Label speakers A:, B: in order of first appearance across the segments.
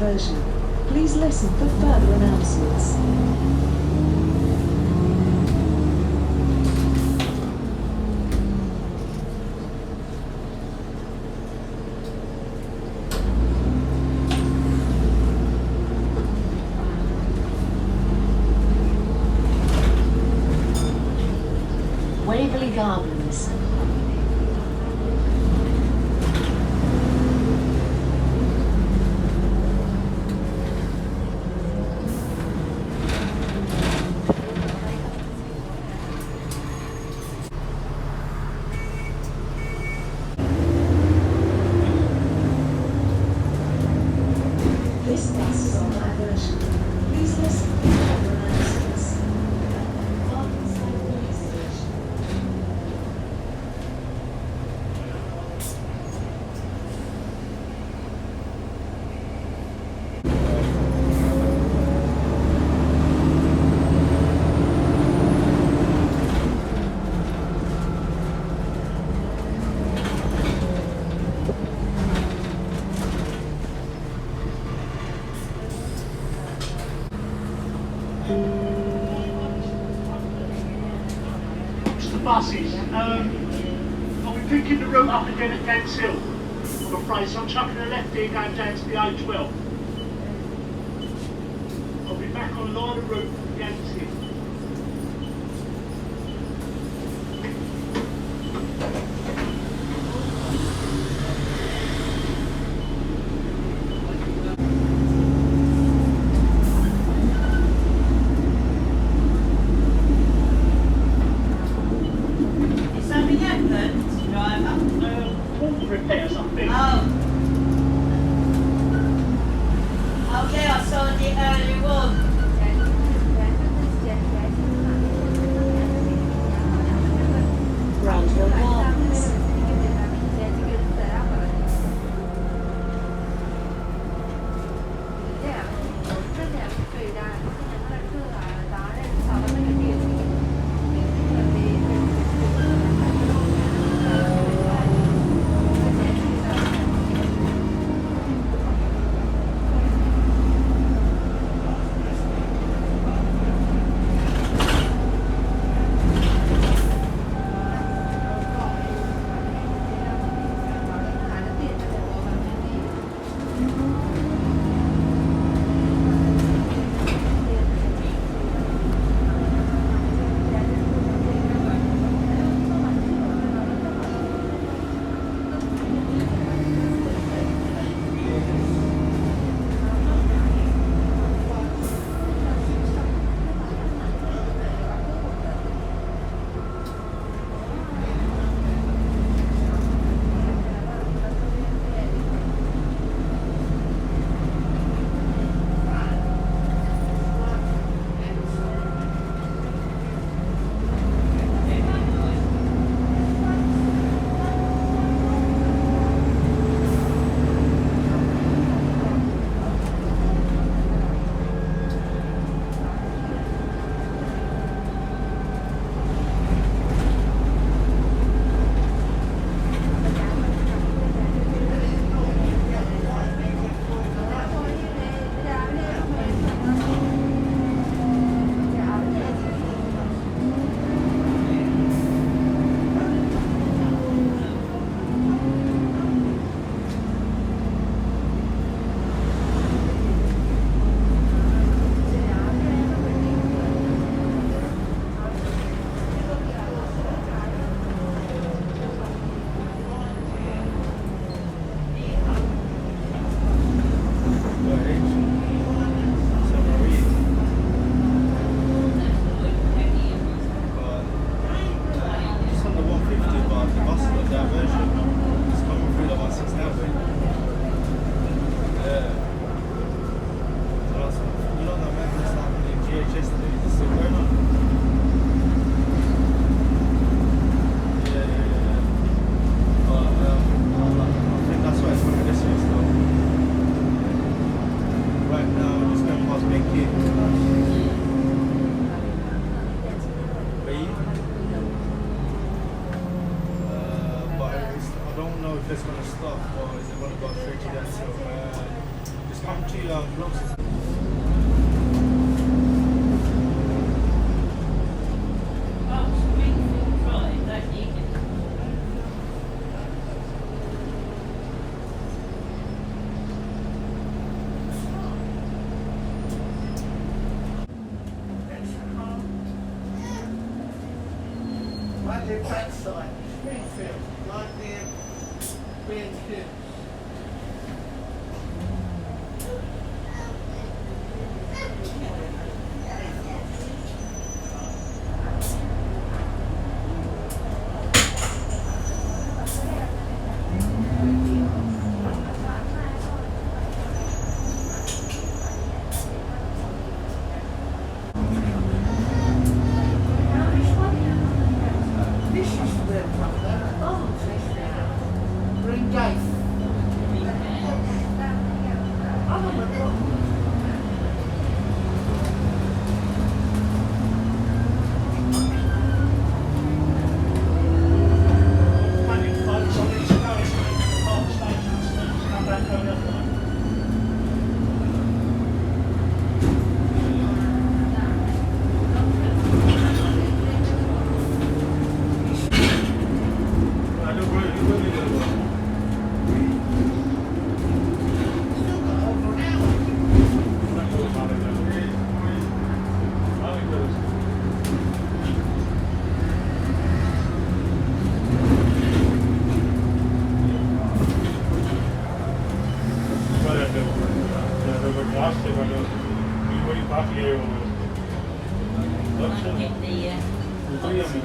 A: diversion. Please listen for further announcements. Waverley Gardens. This bus is on diversion. Please listen for further announcements. Barkingside Police Station.
B: The buses. I'll be picking the route up again at Gants Hill, I'm afraid, so I'm chucking a left here going down to the A12. I'll be back on line of route from Gants Hill.
C: Is something happened, driver?
B: Water repair or something.
C: Oh. Oh yeah, I saw the early one. Oh, Springfield Drive, don't need it.
D: Right there, backside, Springfield, right there, B&Q. This is the Green Gate. I don't know.
B: Planning folks on these cars to the park stations to come back over the other way.
D: Still got over an hour.
C: Might get the, don't get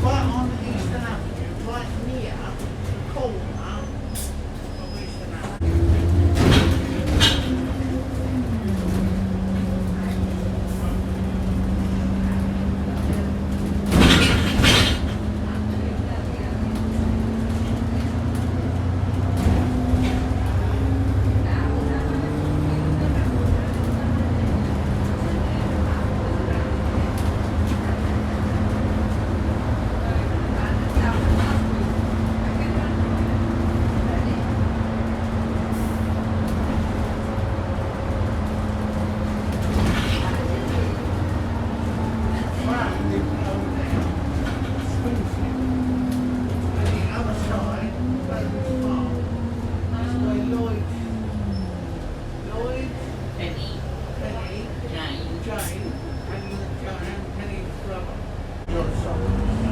D: Right on Eastern Avenue, right near the corner of Eastern Avenue.
C: Penny, Jane. Some of them are.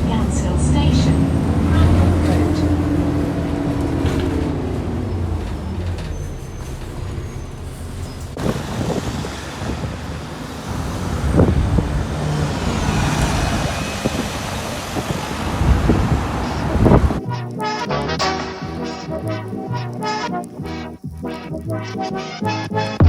A: Ganshill Station, Cranwell Road.
E: Thank you.